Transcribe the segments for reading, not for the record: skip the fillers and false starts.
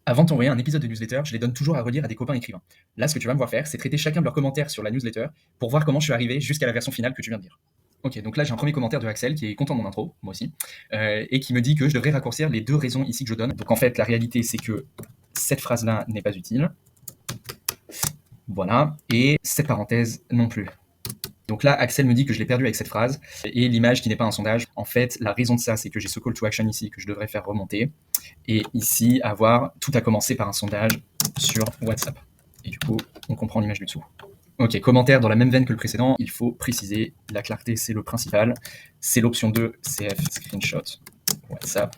Avant de t'envoyer un épisode de newsletter, je les donne toujours à relire à des copains écrivains. Là, ce que tu vas me voir faire, c'est traiter chacun de leurs commentaires sur la newsletter pour voir comment je suis arrivé jusqu'à la version finale que tu viens de lire. Ok, donc là j'ai un premier commentaire de Axel qui est content de mon intro, moi aussi, et qui me dit que je devrais raccourcir les deux raisons ici que je donne. Donc en fait, la réalité c'est que cette phrase-là n'est pas utile, voilà, et cette parenthèse non plus. Donc là, Axel me dit que je l'ai perdu avec cette phrase, et l'image qui n'est pas un sondage. En fait, la raison de ça, c'est que j'ai ce call to action ici que je devrais faire remonter, et ici, tout a commencé par un sondage sur WhatsApp. Et du coup, on comprend l'image du dessous. Ok, commentaire dans la même veine que le précédent, il faut préciser, la clarté c'est le principal, c'est l'option 2, CF screenshot WhatsApp.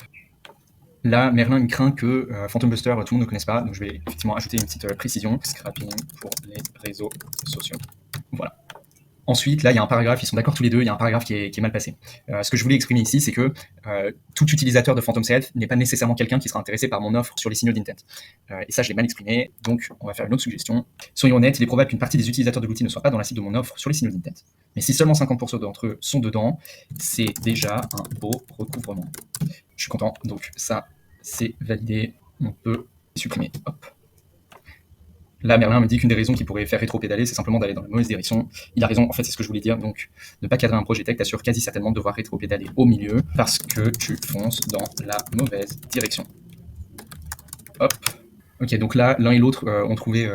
Là, Merlin il craint que Phantom Buster, tout le monde ne connaisse pas, donc je vais effectivement ajouter une petite précision, scrapping pour les réseaux sociaux. Voilà. Ensuite, là, il y a un paragraphe, ils sont d'accord tous les deux, il y a un paragraphe qui est mal passé. Ce que je voulais exprimer ici, c'est que tout utilisateur de Phantom CF n'est pas nécessairement quelqu'un qui sera intéressé par mon offre sur les signaux d'intent. Et ça, je l'ai mal exprimé, donc on va faire une autre suggestion. Soyons honnêtes, il est probable qu'une partie des utilisateurs de l'outil ne soit pas dans la cible de mon offre sur les signaux d'intent. Mais si seulement 50% d'entre eux sont dedans, c'est déjà un beau recouvrement. Je suis content, donc ça, c'est validé, on peut supprimer. Hop. Là, Merlin me dit qu'une des raisons qui pourrait faire rétro-pédaler, c'est simplement d'aller dans la mauvaise direction. Il a raison, en fait, c'est ce que je voulais dire. Donc, ne pas cadrer un projet tech t'assure quasi certainement de devoir rétro-pédaler au milieu parce que tu fonces dans la mauvaise direction. Hop. Ok, donc là, l'un et l'autre ont trouvé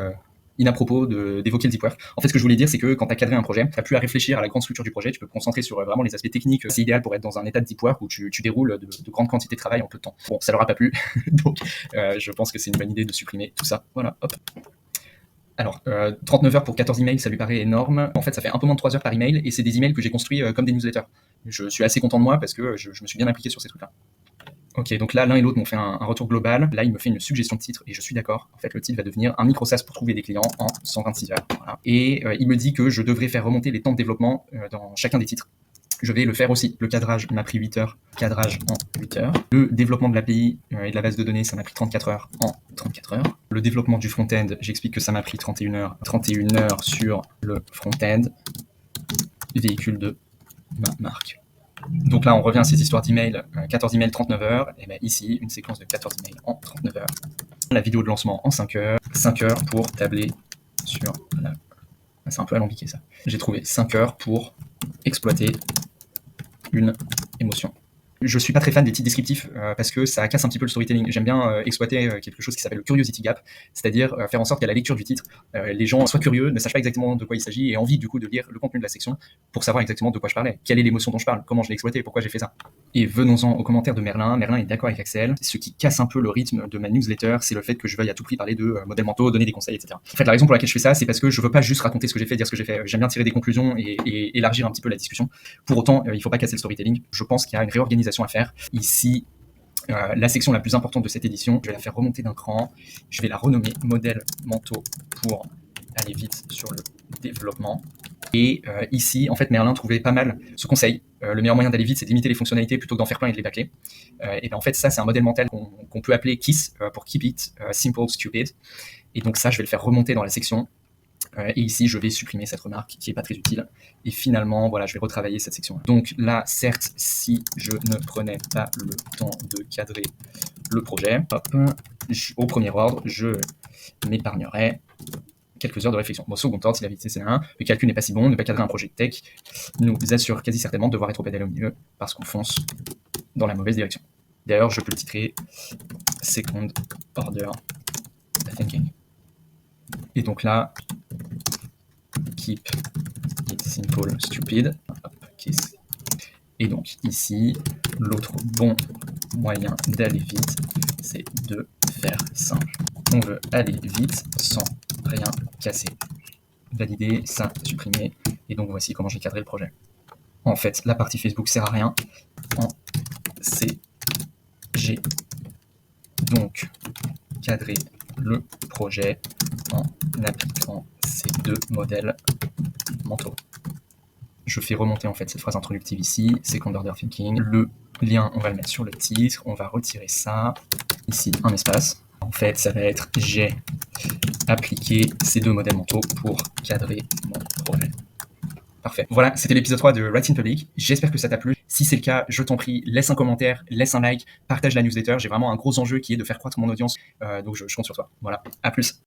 inapropos d'évoquer le deep work. En fait, ce que je voulais dire, c'est que quand tu as cadré un projet, tu n'as plus à réfléchir à la grande structure du projet, tu peux te concentrer sur vraiment les aspects techniques. C'est idéal pour être dans un état de deep work où tu déroules de grandes quantités de travail en peu de temps. Bon, ça leur a pas plu, donc je pense que c'est une bonne idée de supprimer tout ça. Voilà, hop. Alors, 39 heures pour 14 emails, ça lui paraît énorme. En fait, ça fait un peu moins de 3 heures par email, et c'est des emails que j'ai construits comme des newsletters. Je suis assez content de moi parce que je me suis bien impliqué sur ces trucs-là. Ok, donc là, l'un et l'autre m'ont fait un retour global. Là, il me fait une suggestion de titre, et je suis d'accord. En fait, le titre va devenir un micro-SaaS pour trouver des clients en 126 heures. Voilà. Et il me dit que je devrais faire remonter les temps de développement dans chacun des titres. Je vais le faire aussi. Le cadrage m'a pris 8 heures, cadrage en 8 heures. Le développement de l'API et de la base de données, ça m'a pris 34 heures en 34 heures. Le développement du front-end, j'explique que ça m'a pris 31 heures. 31 heures sur le front-end, véhicule de ma marque. Donc là, on revient à ces histoires d'emails, 14 emails, 39 heures. Et bien ici, une séquence de 14 emails en 39 heures. La vidéo de lancement en 5 heures. 5 heures pour tabler sur la... C'est un peu alambiqué ça. J'ai trouvé 5 heures pour exploiter une émotion. Je suis pas très fan des titres descriptifs parce que ça casse un petit peu le storytelling. J'aime bien exploiter quelque chose qui s'appelle le curiosity gap, c'est-à-dire faire en sorte qu'à la lecture du titre, les gens soient curieux, ne sachent pas exactement de quoi il s'agit et aient envie du coup de lire le contenu de la section pour savoir exactement de quoi je parlais, quelle est l'émotion dont je parle, comment je l'ai exploité, pourquoi j'ai fait ça. Et venons-en aux commentaires de Merlin. Merlin est d'accord avec Axel. Ce qui casse un peu le rythme de ma newsletter, c'est le fait que je veuille à tout prix parler de modèles mentaux, donner des conseils, etc. En fait, la raison pour laquelle je fais ça, c'est parce que je veux pas juste raconter ce que j'ai fait, dire ce que j'ai fait. J'aime bien tirer des conclusions et élargir un petit peu la discussion. Pour autant, il faut pas casser le storytelling. Je pense qu'il y a une réorganisation à faire. Ici, la section la plus importante de cette édition, je vais la faire remonter d'un cran. Je vais la renommer modèles mentaux pour aller vite sur le développement. Et ici, en fait, Merlin trouvait pas mal ce conseil. Le meilleur moyen d'aller vite, c'est d'imiter les fonctionnalités plutôt que d'en faire plein et de les bâcler. Et bien en fait, ça, c'est un modèle mental qu'on peut appeler KISS pour Keep It Simple Stupid. Et donc ça, je vais le faire remonter dans la section. Et ici, je vais supprimer cette remarque qui n'est pas très utile. Et finalement, voilà, je vais retravailler cette section. Donc là, certes, si je ne prenais pas le temps de cadrer le projet, hop, au premier ordre, je m'épargnerais quelques heures de réflexion. Bon, second ordre, si la vitesse c'est 1, le calcul n'est pas si bon, ne pas cadrer un projet de tech nous assure quasi certainement de devoir rétro-pédaler au milieu parce qu'on fonce dans la mauvaise direction. D'ailleurs, je peux le titrer Second Order Thinking. Et donc là, Keep It Simple Stupid. Hop, kiss. Et donc ici, l'autre bon moyen d'aller vite, c'est de faire simple. On veut aller vite sans rien casser. Valider, ça, supprimer. Et donc voici comment j'ai cadré le projet. En fait, la partie Facebook sert à rien. J'ai donc cadré le projet en appliquant ces deux modèles mentaux. Je fais remonter en fait cette phrase introductive ici, Second Order Thinking. Le lien, on va le mettre sur le titre, on va retirer ça. Ici, un espace. En fait, ça va être j'ai appliqué ces deux modèles mentaux pour cadrer mon projet. Parfait. Voilà, c'était l'épisode 3 de Write in Public. J'espère que ça t'a plu. Si c'est le cas, je t'en prie, laisse un commentaire, laisse un like, partage la newsletter. J'ai vraiment un gros enjeu qui est de faire croître mon audience. Donc je compte sur toi. Voilà, à plus.